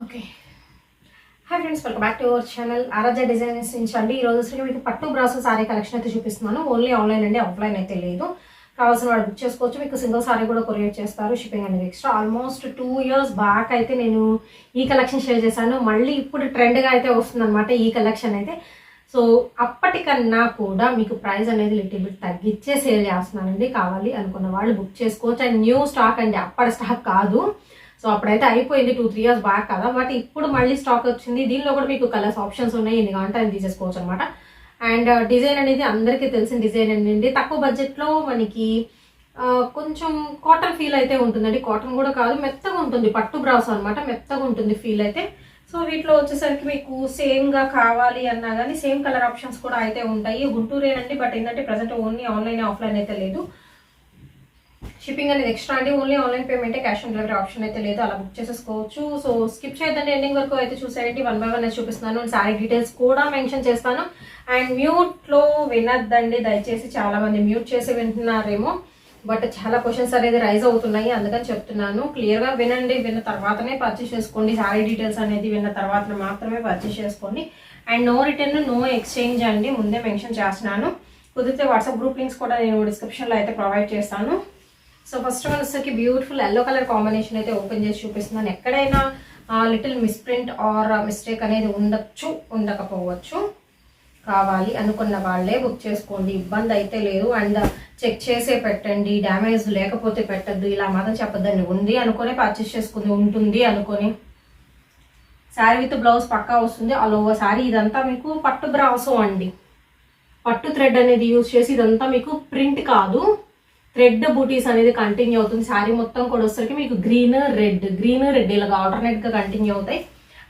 Okay. Hi friends, welcome back to our channel Aaradhya designers నుంచి అండి. ఈరోజు వచ్చి మీకు పట్టు బ్రాసో సారీ కలెక్షన్ అయితే చూపిస్తున్నాను. ఓన్లీ ఆన్లైన్ అండి, ఆఫ్లైన్ అయితే లేదు. కావాల్సిన వాడు బుక్ చేసుకోవచ్చు. మీకు సింగిల్ సారీ కూడా కొరియర్ చేస్తారు, షిప్పింగ్ అనేది ఎక్స్ట్రా. ఆల్మోస్ట్ 2 years బ్యాక్ అయితే నేను ఈ కలెక్షన్ షేర్ చేశాను. మళ్ళీ ఇప్పుడు ట్రెండ్గా అయితే వస్తుందన్నమాట ఈ కలెక్షన్ అయితే. సో అప్పటికన్నా కూడా మీకు ప్రైస్ అనేది లిటిల్ బిట్ తగ్గించే సేల్ చేస్తున్నానండి. కావాలి అనుకున్న వాళ్ళు బుక్ చేసుకోవచ్చు. అండ్ న్యూ స్టాక్ అండి, అప్పటి స్టాక్ కాదు. సో అప్పుడైతే అయిపోయింది 2-3 years బ్యాక్ కదా, బట్ ఇప్పుడు మళ్ళీ స్టాక్ వచ్చింది. దీనిలో కూడా మీకు కలర్స్ ఆప్షన్స్ ఉన్నాయి, ఎన్ని కావాలంటే అది తీసేసుకోవచ్చు అనమాట. అండ్ డిజైన్ అనేది అందరికీ తెలిసిన డిజైన్ అండి. తక్కువ బడ్జెట్లో మనకి కొంచెం కాటన్ ఫీల్ అయితే ఉంటుందండి. కాటన్ కూడా కాదు, మెత్తగా ఉంటుంది. పట్టు బ్రాస్ అనమాట, మెత్తగా ఉంటుంది ఫీల్ అయితే. సో వీటిలో వచ్చేసరికి మీకు సేమ్గా కావాలి అన్నా కానీ సేమ్ కలర్ ఆప్షన్స్ కూడా అయితే ఉంటాయి. గుంటూరేనండి, బట్ ఏంటంటే ప్రజెంట్ ఓన్లీ ఆన్లైన్, ఆఫ్లైన్ అయితే లేదు. షిప్పింగ్ అనేది ఎక్స్ట్రా అండి. ఓన్లీ ఆన్లైన్ పేమెంటే, క్యాష్ ఆన్ డెలివరీ ఆప్షన్ అయితే లేదు. అలా బుక్ చేసేసుకోవచ్చు. సో స్కిప్ చేయొద్దండి, ఎండింగ్ వరకు అయితే చూసేయండి. 1 by 1 అయితే చూపిస్తున్నాను. శారీ డీటెయిల్స్ కూడా మెన్షన్ చేస్తాను. అండ్ మ్యూట్లో వినద్దండి దయచేసి. చాలా మంది మ్యూట్ చేసి వింటున్నారేమో, బట్ చాలా క్వశ్చన్స్ అనేది రైజ్ అవుతున్నాయి, అందుకని చెప్తున్నాను. క్లియర్గా వినండి, విన్న తర్వాతనే పర్చేస్ చేసుకోండి. శారీ డీటెయిల్స్ అనేది విన్న తర్వాత మాత్రమే పర్చేస్ చేసుకోండి. And no return, no exchange అండి, ముందే మెన్షన్ చేస్తున్నాను. కుదిరితే వాట్సాప్ గ్రూప్ లింక్స్ కూడా నేను డిస్క్రిప్షన్లో అయితే ప్రొవైడ్ చేస్తాను. సో ఫస్ట్ వన్ వచ్చేసరికి బ్యూటిఫుల్ ఎల్లో కలర్ కాంబినేషన్ అయితే ఓపెన్ చేసి చూపిస్తున్నాను. ఎక్కడైనా లిటిల్ మిస్ప్రింట్ ఆర్ మిస్టేక్ అనేది ఉండొచ్చు, ఉండకపోవచ్చు. కావాలి అనుకున్న వాళ్ళే బుక్ చేసుకోండి, ఇబ్బంది అయితే లేదు. అండ్ చెక్ చేసే పెట్టండి, డ్యామేజ్ లేకపోతే పెట్టద్దు, ఇలా మాత్రం చెప్పద్దండి. ఉంది అనుకునే పర్చేస్ చేసుకుంది, ఉంటుంది అనుకొని. శారీ విత్ బ్లౌజ్ పక్కా వస్తుంది. ఆల్ ఓవర్ శారీ ఇదంతా మీకు పట్టు బ్రాసో అండి. పట్టు థ్రెడ్ అనేది యూజ్ చేసి, ఇదంతా మీకు ప్రింట్ కాదు, థ్రెడ్ బూటీస్ అనేది కంటిన్యూ అవుతుంది. శారీ మొత్తం కూడా వచ్చేసరికి మీకు గ్రీన్ రెడ్ ఇలాగా ఆల్టర్నేట్ గా కంటిన్యూ అవుతాయి.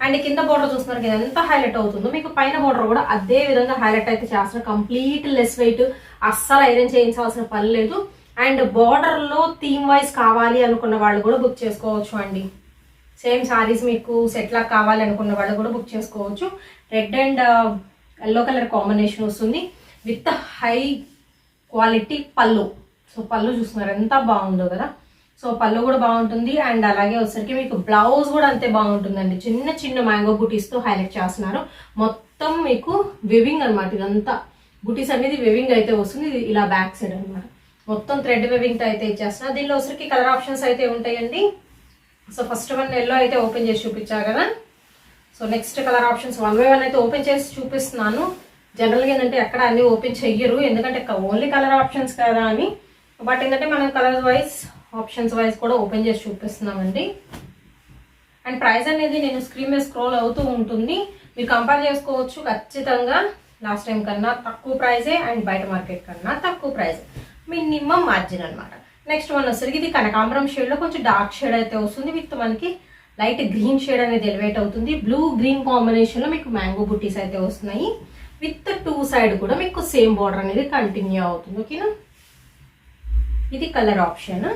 అండ్ కింద బోర్డర్ చూస్తున్నారు కదా ఎంత హైలైట్ అవుతుందో, మీకు పైన బోర్డర్ కూడా అదే విధంగా హైలైట్ అయితే చేస్తున్నారు. కంప్లీట్ లెస్ వెయిట్, అస్సలు ఐరన్ చేయించాల్సిన పని లేదు. అండ్ బోర్డర్ లో థీమ్ వైజ్ కావాలి అనుకున్న వాళ్ళు కూడా బుక్ చేసుకోవచ్చు అండి. సేమ్ శారీస్ మీకు సెట్ లా కావాలి అనుకున్న వాళ్ళు కూడా బుక్ చేసుకోవచ్చు. Red and yellow colour combination వస్తుంది విత్ హై క్వాలిటీ పళ్ళు. సో పళ్ళు చూస్తున్నారు ఎంత బాగుందో కదా. సో పళ్ళు కూడా బాగుంటుంది. అండ్ అలాగే వచ్చేసరికి మీకు బ్లౌజ్ కూడా అంతే బాగుంటుందండి. చిన్న చిన్న మ్యాంగో బుటీస్ తో హైలైట్ చేస్తున్నారు. మొత్తం మీకు వివింగ్ అనమాట. ఇదంతా బుటీస్ అనేది వివింగ్ అయితే వస్తుంది. ఇది ఇలా బ్యాక్ సైడ్ అనమాట, మొత్తం థ్రెడ్ వివింగ్ తో అయితే ఇచ్చేస్తున్నారు. దీనిలో వచ్చరికి కలర్ ఆప్షన్స్ అయితే ఉంటాయండి. సో ఫస్ట్ వన్ ఎల్లో అయితే ఓపెన్ చేసి చూపించా కదా. So next colour options 1 by 1 అయితే ఓపెన్ చేసి చూపిస్తున్నాను. జనరల్గా ఏంటంటే ఎక్కడ అన్ని ఓపెన్ చెయ్యరు, ఎందుకంటే ఓన్లీ కలర్ ఆప్షన్స్ కదా అని. బట్ ఏంటంటే మనం కలర్ వైజ్, ఆప్షన్స్ వైజ్ కూడా ఓపెన్ చేసి చూపిస్తున్నామండి. అండ్ ప్రైస్ అనేది నేను స్క్రీన్ మీద స్క్రోల్ అవుతూ ఉంటుంది, మీరు కంపేర్ చేసుకోవచ్చు. ఖచ్చితంగా లాస్ట్ టైం కన్నా తక్కువ ప్రైజే, అండ్ బయట మార్కెట్ కన్నా తక్కువ ప్రైజ్, మినిమం మార్జిన్ అనమాట. నెక్స్ట్ వన్ వచ్చేసరికి ఇది కనకాంబరం షేడ్లో కొంచెం డార్క్ షేడ్ అయితే వస్తుంది. విత్ మనకి లైట్ గ్రీన్ షేడ్ అనేది ఎలివేట్ అవుతుంది. బ్లూ గ్రీన్ కాంబినేషన్లో మీకు మ్యాంగో బుట్టీస్ అయితే వస్తున్నాయి. విత్ 2 సైడ్ కూడా మీకు సేమ్ బార్డర్ అనేది కంటిన్యూ అవుతుంది. ఓకేనా, ఇది కలర్ ఆప్షన్.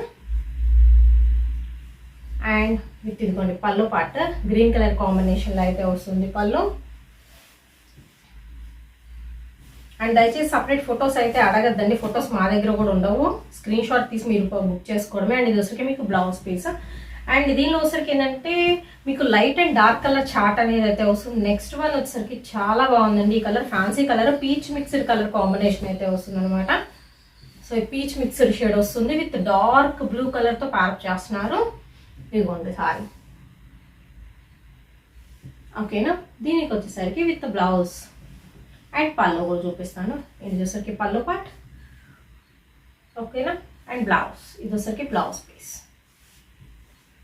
అండ్ విత్ ఇదిగోండి పళ్ళు పార్ట్ గ్రీన్ కలర్ కాంబినేషన్ లో అయితే వస్తుంది పళ్ళు. అండ్ దయచేసి సపరేట్ ఫొటోస్ అయితే అడగద్దండి, ఫొటోస్ మా దగ్గర కూడా ఉండవు. స్క్రీన్ షాట్ తీసి మీరు బుక్ చేసుకోవడమే. అండ్ ఇది వచ్చరికి మీకు బ్లౌజ్ పీస్. అండ్ దీనిలో వచ్చరికి ఏంటంటే మీకు light and dark colour chart అనేది అయితే వస్తుంది. నెక్స్ట్ వన్ వచ్చేసరికి చాలా బాగుందండి. ఈ colour fancy colour, peach mixed colour combination అయితే వస్తుంది అనమాట. సో ఈ పీచ్ మిక్స్డ్ షేడ్ వస్తుంది విత్ డార్క్ బ్లూ కలర్ తో ప్యారప్ చేస్తున్నారు. ఇదిగోండి సారీ. ఓకేనా, దీనికి వచ్చేసరికి విత్ బ్లౌజ్ అండ్ పళ్ళు కూడా చూపిస్తాను. ఇది వచ్చేసరికి పళ్ళు పార్ట్. ఓకేనా, అండ్ బ్లౌజ్, ఇది వచ్చేసరికి బ్లౌజ్ పీస్.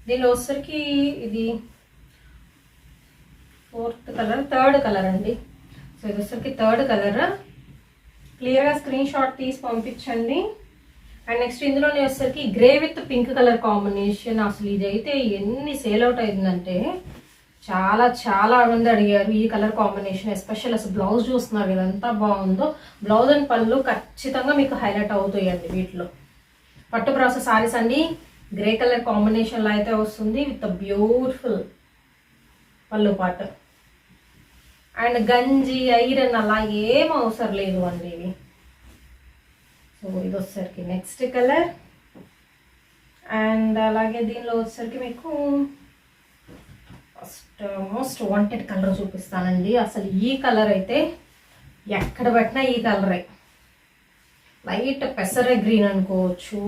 దీనిలో వచ్చేసరికి ఇది 4th కలర్, 3rd కలర్ అండి. సో ఇది వచ్చేసరికి 3rd కలర్. క్లియర్గా స్క్రీన్ షాట్ తీసి పంపించండి. అండ్ నెక్స్ట్ ఇందులోనే వచ్చేసరికి grey with pink colour combination. అసలు ఇదైతే ఎన్ని సేల్ అవుట్ అయిందంటే చాలా చాలా మంది అడిగారు ఈ కలర్ కాంబినేషన్. ఎస్పెషల్ అసలు బ్లౌజ్ చూస్తున్నారు కదా ఎంత బాగుందో. బ్లౌజ్ అండ్ పళ్ళు ఖచ్చితంగా మీకు హైలైట్ అవుతాయండి వీటిలో. పట్టు బ్రాసో సారీస్ అండి, గ్రే కలర్ కాంబినేషన్లో అయితే వస్తుంది విత్ బ్యూటిఫుల్ పళ్ళు పాటు. అండ్ గంజి ఐరన్ అలా ఏం అవసరం లేదు అండి ఇవి. సో ఇది వచ్చేసరికి నెక్స్ట్ కలర్. అండ్ అలాగే దీనిలో వచ్చేసరికి మీకు ఫస్ట్ మోస్ట్ వాంటెడ్ కలర్ చూపిస్తానండి. అసలు ఈ కలర్ అయితే ఎక్కడ పెట్టినా ఈ కలరే. లైట్ పెసర గ్రీన్ అనుకోవచ్చు,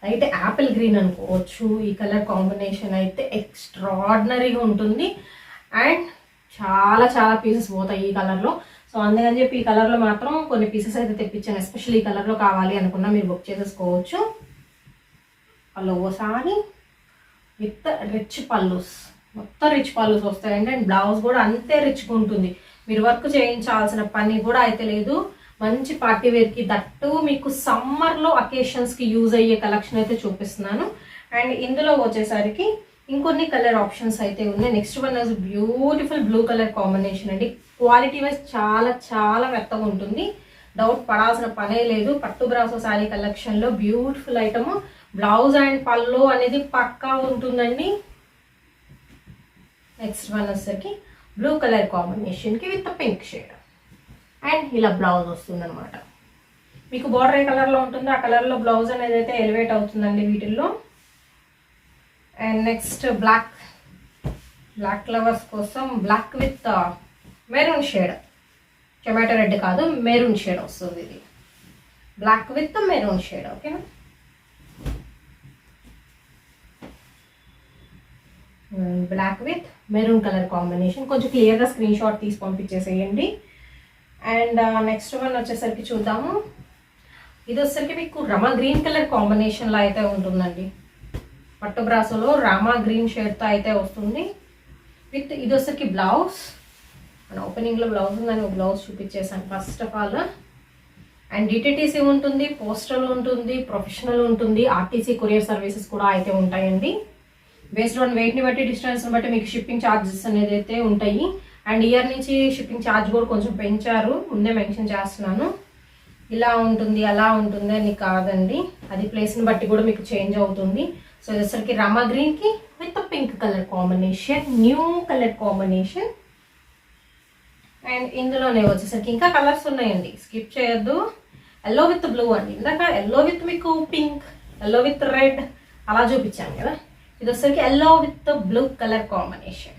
లైట్ యాపిల్ గ్రీన్ అనుకోవచ్చు. ఈ కలర్ కాంబినేషన్ అయితే ఎక్స్ట్రాడినరీగా ఉంటుంది అండ్ చాలా చాలా పీసెస్ పోతాయి ఈ కలర్లో. సో అందుకని చెప్పి ఈ కలర్లో మాత్రం కొన్ని పీసెస్ అయితే తెప్పించాను. ఎస్పెషల్లీ ఈ కలర్లో కావాలి అనుకున్నా మీరు బుక్ చేసేసుకోవచ్చు. పళ్ళు సారీ విత్ రిచ్ పల్లూస్, మొత్తం రిచ్ పల్లూస్ వస్తాయండి. అండ్ బ్లౌజ్ కూడా అంతే రిచ్గా ఉంటుంది. మీరు వర్క్ చేయించాల్సిన పని కూడా అయితే లేదు. మంచి పార్టీ వేర్కి, దట్టు మీకు సమ్మర్లో అకేషన్స్కి యూజ్ అయ్యే కలెక్షన్ అయితే చూపిస్తున్నాను. అండ్ ఇందులో వచ్చేసరికి ఇంకొన్ని కలర్ ఆప్షన్స్ అయితే ఉన్నాయి. Next one is beautiful blue colour combination అండి. క్వాలిటీ వైజ్ చాలా చాలా మెత్తగా ఉంటుంది, డౌట్ పడాల్సిన పనే లేదు. పట్టు బ్రాసో శారీ కలెక్షన్లో బ్యూటిఫుల్ ఐటమ్. బ్లౌజ్ అండ్ పళ్ళు అనేది పక్కా ఉంటుందండి. నెక్స్ట్ వన్ వచ్చేసరికి బ్లూ కలర్ కాంబినేషన్కి విత్ పింక్ షేడ్ అండ్ ఇలా బ్లౌజ్ వస్తుంది అనమాట. మీకు బార్డర్ ఏ కలర్లో ఉంటుందో ఆ కలర్లో బ్లౌజ్ అనేది అయితే ఎలివేట్ అవుతుందండి వీటిల్లో. అండ్ నెక్స్ట్ బ్లాక్ ఫ్లవర్స్ కోసం black with maroon shade, tomato red కాదు మెరూన్ షేడ్ వస్తుంది. ఇది బ్లాక్ విత్ మెరూన్ షేడ్. ఓకేనా, black with maroon colour combination. కొంచెం క్లియర్గా స్క్రీన్ షాట్ తీసి పంపించేసేయండి. అండ్ నెక్స్ట్ వన్ వచ్చేసరికి చూద్దాము. ఇది వచ్చేసరికి మీకు రమా గ్రీన్ కలర్ కాంబినేషన్లో అయితే ఉంటుందండి. పట్టు బ్రాసోలో రామా గ్రీన్ షేడ్తో అయితే వస్తుంది విత్ ఇది వచ్చేసరికి బ్లౌజ్. మన ఓపెనింగ్లో బ్లౌజ్ ఉందని బ్లౌజ్ చూపించేసాను first of all. And DTDC ఉంటుంది, పోస్టల్ ఉంటుంది, ప్రొఫెషనల్ ఉంటుంది, ఆర్టీసీ కొరియర్ సర్వీసెస్ కూడా అయితే ఉంటాయండి. బేస్డ్ ఆన్ వెయిట్ని బట్టి డిస్టెన్స్ని బట్టి మీకు షిప్పింగ్ ఛార్జెస్ అనేది అయితే ఉంటాయి. అండ్ ఇయర్ నుంచి షిప్పింగ్ ఛార్జ్ కూడా కొంచెం పెంచారు, ముందే మెన్షన్ చేస్తున్నాను. ఇలా ఉంటుంది అలా ఉంటుంది అని కాదండి, అది ప్లేస్ని బట్టి కూడా మీకు చేంజ్ అవుతుంది. సో వచ్చేసరికి రామా గ్రీన్కి with pink colour combination, new colour combination. And ఇందులోనే వచ్చేసరికి ఇంకా కలర్స్ ఉన్నాయండి, స్కిప్ చేయొద్దు. ఎల్లో విత్ బ్లూ అండి. ఇందాక ఎల్లో విత్ మీకు పింక్, ఎల్లో విత్ రెడ్ అలా చూపించాను కదా. ఇది వచ్చేసరికి yellow with blue colour combination.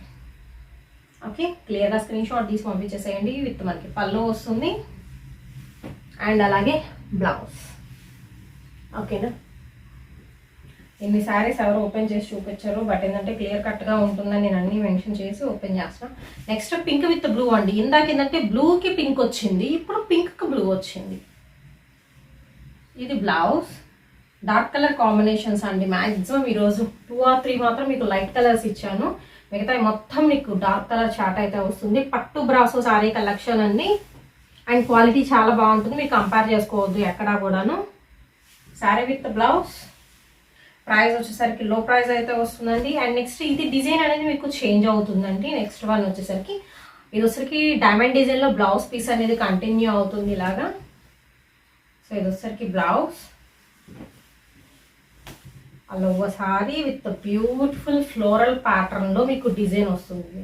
Okay, క్లియర్గా స్క్రీన్ షాట్ తీసి పంపించేసేయండి. విత్ మనకి పళ్ళు వస్తుంది అండ్ అలాగే బ్లౌజ్. ఓకేనా, ఇన్ని శారీస్ ఎవరు ఓపెన్ చేసి చూపించారు, బట్ ఏంటంటే క్లియర్ కట్గా ఉంటుందని నేను అన్ని మెన్షన్ చేసి ఓపెన్ చేస్తాను. నెక్స్ట్ పింక్ విత్ బ్లూ అండి. ఇందాక ఏంటంటే బ్లూకి పింక్ వచ్చింది, ఇప్పుడు పింక్కి బ్లూ వచ్చింది. ఇది బ్లౌజ్. డార్క్ కలర్ కాంబినేషన్స్ అండి. మ్యాక్సిమం ఈరోజు 2 or 3 మాత్రం మీకు లైట్ కలర్స్ ఇచ్చాను, మిగతా మొత్తం మీకు డార్క్ కలర్ చార్ట్ అయితే వస్తుంది. పట్టు బ్రాసో శారీ కలెక్షన్ అండి. అండ్ క్వాలిటీ చాలా బాగుంటుంది, మీకు కంపేర్ చేసుకోవద్దు ఎక్కడా కూడాను. Sari with blouse. ప్రైస్ వచ్చేసరికి లో ప్రైస్ అయితే వస్తుందండి. అండ్ నెక్స్ట్ ఇది డిజైన్ అనేది మీకు చేంజ్ అవుతుందండి. నెక్స్ట్ వన్ వచ్చేసరికి ఇది వచ్చేసరికి డైమండ్ డిజైన్లో బ్లౌజ్ పీస్ అనేది కంటిన్యూ అవుతుంది ఇలాగా. సో ఇది వచ్చేసరికి బ్లౌజ్. అలా ఒకసారి విత్ బ్యూటిఫుల్ ఫ్లోరల్ ప్యాటర్న్లో మీకు డిజైన్ వస్తుంది.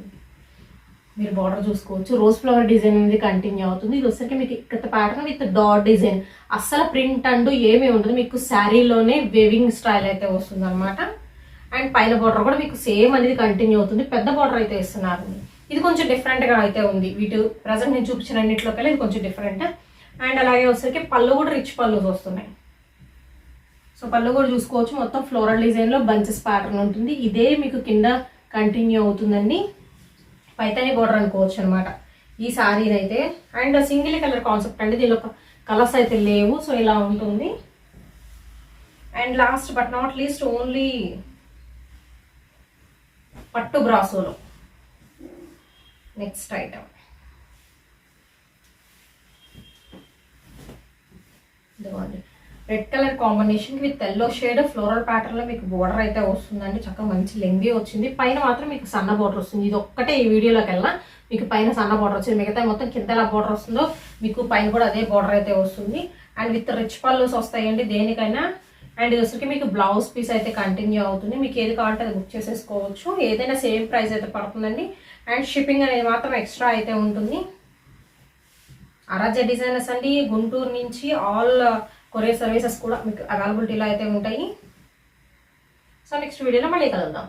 మీరు బార్డర్ చూసుకోవచ్చు, రోజ్ ఫ్లవర్ డిజైన్ అనేది కంటిన్యూ అవుతుంది. ఇది వచ్చేసరికి మీకు ఇక్కడ ప్యాటర్న్ విత్ డాట్ డిజైన్, అస్సలు ప్రింట్ అంటూ ఏమీ ఉండదు, మీకు శారీలోనే వేవింగ్ స్టైల్ అయితే వస్తుంది అనమాట. అండ్ పైన బార్డర్ కూడా మీకు సేమ్ అనేది కంటిన్యూ అవుతుంది. పెద్ద బార్డర్ అయితే ఇస్తున్నారు. ఇది కొంచెం డిఫరెంట్గా అయితే ఉంది, వీటి ప్రజెంట్ నేను చూపించిన అన్నింటిలోకి ఇది కొంచెం డిఫరెంట్. అండ్ అలాగే వచ్చేసరికి పళ్ళు కూడా రిచ్ పళ్ళు వస్తున్నాయి. సో పళ్ళు కూడా చూసుకోవచ్చు, మొత్తం ఫ్లోరల్ డిజైన్లో బంచెస్ ప్యాటర్న్ ఉంటుంది. ఇదే మీకు కింద కంటిన్యూ అవుతుందండి, పైతాని బోర్డర్ అనుకోవచ్చు అనమాట ఈ శారీని అయితే. అండ్ సింగిల్ కలర్ కాన్సెప్ట్ అండి, దీనిలో కలర్స్ అయితే లేవు. సో ఇలా ఉంటుంది. And last but not least only పట్టు బ్రాసోలో నెక్స్ట్ ఐటమ్. ఇదిగోండి, red colour combination with yellow shade floral ప్యాటర్న్లో మీకు బోర్డర్ అయితే వస్తుందండి. చక్కగా మంచి లెంగ్తీ వచ్చింది. పైన మాత్రం మీకు సన్న బోర్డర్ వస్తుంది. ఇది ఒక్కటే ఈ వీడియోలోకి వెళ్ళా మీకు పైన సన్న బోర్డర్ వచ్చింది, మిగతా మొత్తం కింద ఎలా బోర్డర్ వస్తుందో మీకు పైన కూడా అదే బోర్డర్ అయితే వస్తుంది. అండ్ విత్ రిచ్ పల్లూస్ వస్తాయండి దేనికైనా. అండ్ ఇది వచ్చరికి మీకు బ్లౌజ్ పీస్ అయితే కంటిన్యూ అవుతుంది. మీకు ఏది కావాలంటే అది బుక్ చేసేసుకోవచ్చు, ఏదైనా సేమ్ ప్రైస్ అయితే పడుతుందండి. అండ్ షిప్పింగ్ అనేది మాత్రం ఎక్స్ట్రా అయితే ఉంటుంది. ఆరాధ్య డిజైనర్స్ అండి, గుంటూరు నుంచి ఆల్ కొరియర్ సర్వీసెస్ కూడా మీకు అవైలబిలిటీలో అయితే ఉంటాయి. సో నెక్స్ట్ వీడియోలో మళ్ళీ కలుద్దాం.